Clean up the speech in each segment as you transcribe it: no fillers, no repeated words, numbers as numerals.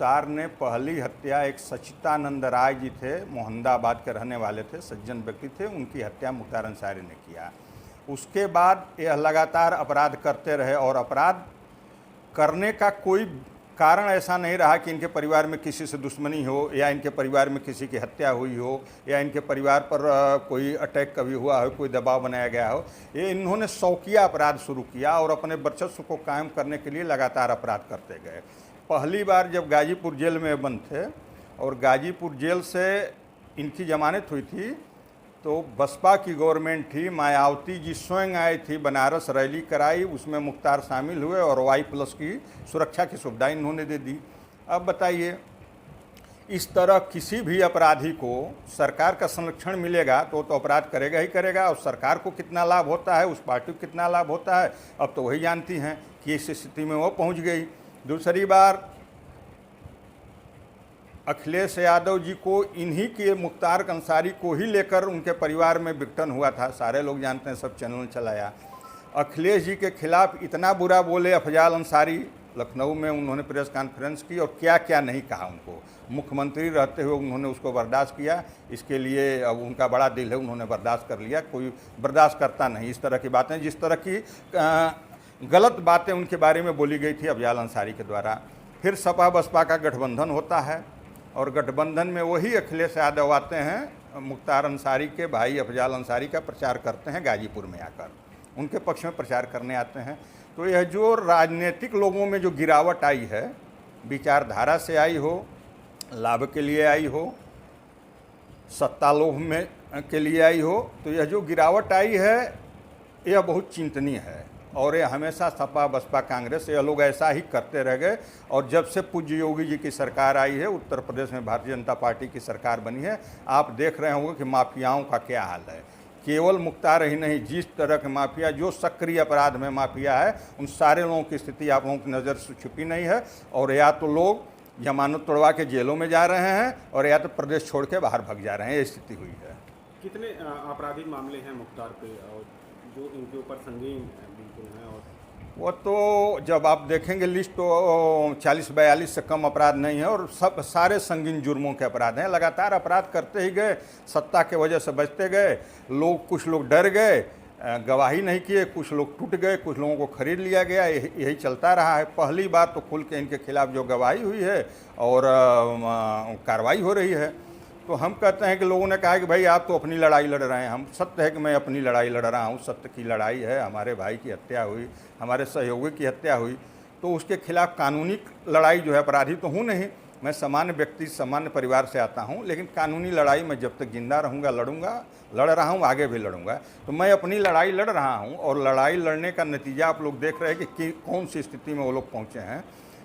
मुख्तार ने पहली हत्या एक सच्चिदानंद राय जी थे, मोहम्मदाबाद के रहने वाले थे, सज्जन व्यक्ति थे, उनकी हत्या मुख्तार अंसारी ने किया। उसके बाद यह लगातार अपराध करते रहे और अपराध करने का कोई कारण ऐसा नहीं रहा कि इनके परिवार में किसी से दुश्मनी हो या इनके परिवार में किसी की हत्या हुई हो या इनके परिवार पर कोई अटैक कभी हुआ हो, कोई दबाव बनाया गया हो। ये इन्होंने शौकिया अपराध शुरू किया और अपने वर्चस्व को कायम करने के लिए लगातार अपराध करते गए। पहली बार जब गाजीपुर जेल में बंद थे और गाजीपुर जेल से इनकी जमानत हुई थी तो बसपा की गवर्नमेंट थी, मायावती जी स्वयं आई थी, बनारस रैली कराई, उसमें मुख्तार शामिल हुए और Y+ की सुरक्षा की सुविधा इन्होंने दे दी। अब बताइए, इस तरह किसी भी अपराधी को सरकार का संरक्षण मिलेगा तो अपराध करेगा ही करेगा, और सरकार को कितना लाभ होता है, उस पार्टी को कितना लाभ होता है, अब तो वही जानती हैं कि इस स्थिति में वो पहुंच गई। दूसरी बार अखिलेश यादव जी को इन्हीं के मुख्तार अंसारी को ही लेकर उनके परिवार में विघटन हुआ था, सारे लोग जानते हैं, सब चैनल चलाया। अखिलेश जी के खिलाफ इतना बुरा बोले अफजाल अंसारी, लखनऊ में उन्होंने प्रेस कॉन्फ्रेंस की और क्या क्या नहीं कहा उनको। मुख्यमंत्री रहते हुए उन्होंने उसको बर्दाश्त किया, इसके लिए अब उनका बड़ा दिल है, उन्होंने बर्दाश्त कर लिया। कोई बर्दाश्त करता नहीं इस तरह की बातें, जिस तरह की गलत बातें उनके बारे में बोली गई थी अफजाल अंसारी के द्वारा। फिर सपा बसपा का गठबंधन होता है और गठबंधन में वही अखिलेश यादव आते हैं, मुख्तार अंसारी के भाई अफजाल अंसारी का प्रचार करते हैं, गाजीपुर में आकर उनके पक्ष में प्रचार करने आते हैं। तो यह जो राजनीतिक लोगों में जो गिरावट आई है, विचारधारा से आई हो, लाभ के लिए आई हो, सत्ता लोभ में के लिए आई हो, तो यह जो गिरावट आई है यह बहुत चिंतनीय है। और ये हमेशा सपा बसपा कांग्रेस ये लोग ऐसा ही करते रह गए। और जब से पूज्य योगी जी की सरकार आई है, उत्तर प्रदेश में भारतीय जनता पार्टी की सरकार बनी है, आप देख रहे होंगे कि माफियाओं का क्या हाल है। केवल मुख्तार ही नहीं, जिस तरह के माफिया, जो सक्रिय अपराध में माफिया है, उन सारे लोगों की स्थिति आप लोगों की नज़र से छुपी नहीं है। और या तो लोग जमानत तोड़वा के जेलों में जा रहे हैं और या तो प्रदेश छोड़ के बाहर भाग जा रहे हैं, ये स्थिति हुई है। कितने आपराधिक मामले हैं मुख्तार पे और जो इनके ऊपर संगीन बिल्कुल हैं? और वो तो जब आप देखेंगे लिस्ट तो 40-42 से कम अपराध नहीं है और सब सारे संगीन जुर्मों के अपराध हैं। लगातार अपराध करते ही गए, सत्ता के वजह से बचते गए। कुछ लोग डर गए, गवाही नहीं किए, कुछ लोग टूट गए, कुछ लोगों को खरीद लिया गया, यही चलता रहा है। पहली बार तो खुल के इनके खिलाफ जो गवाही हुई है और कार्रवाई हो रही है, तो हम कहते हैं कि लोगों ने कहा कि भाई आप तो अपनी लड़ाई लड़ रहे हैं। हम सत्य है कि मैं अपनी लड़ाई लड़ रहा हूँ, सत्य की लड़ाई है। हमारे भाई की हत्या हुई, हमारे सहयोगी की हत्या हुई, तो उसके खिलाफ कानूनी लड़ाई जो है, अपराधी तो हूँ नहीं, मैं सामान्य व्यक्ति सामान्य परिवार से आता हूँ, लेकिन कानूनी लड़ाई मैं जब तक जिंदा रहूँगा लड़ूंगा, लड़ रहा हूँ, आगे भी लड़ूंगा। तो मैं अपनी लड़ाई लड़ रहा हूँ और लड़ाई लड़ने का नतीजा आप लोग देख रहे हैं कि कौन सी स्थिति में वो लोग पहुँचे हैं।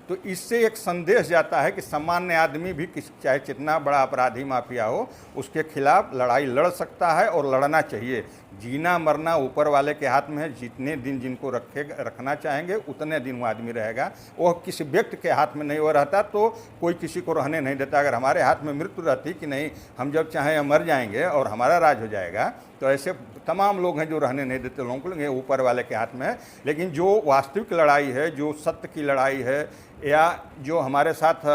तो इससे एक संदेश जाता है कि सामान्य आदमी भी चाहे कितना बड़ा अपराधी माफिया हो, उसके खिलाफ लड़ाई लड़ सकता है और लड़ना चाहिए। जीना मरना ऊपर वाले के हाथ में है। जितने दिन जिनको रखना चाहेंगे उतने दिन वो आदमी रहेगा। वो किसी व्यक्ति के हाथ में नहीं हो रहता तो कोई किसी को रहने नहीं देता। अगर हमारे हाथ में मृत्यु रहती कि नहीं, हम जब चाहें मर जाएंगे और हमारा राज हो जाएगा, तो ऐसे तमाम लोग हैं जो रहने नहीं देते लोगों को, ये ऊपर वाले के हाथ में है। लेकिन जो वास्तविक लड़ाई है, जो सत्य की लड़ाई है, या जो हमारे साथ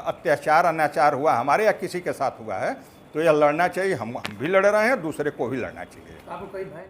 अत्याचार अनाचार हुआ, हमारे या किसी के साथ हुआ है, तो यह लड़ना चाहिए। हम भी लड़ रहे हैं, दूसरे को भी लड़ना चाहिए। आपको कई भाई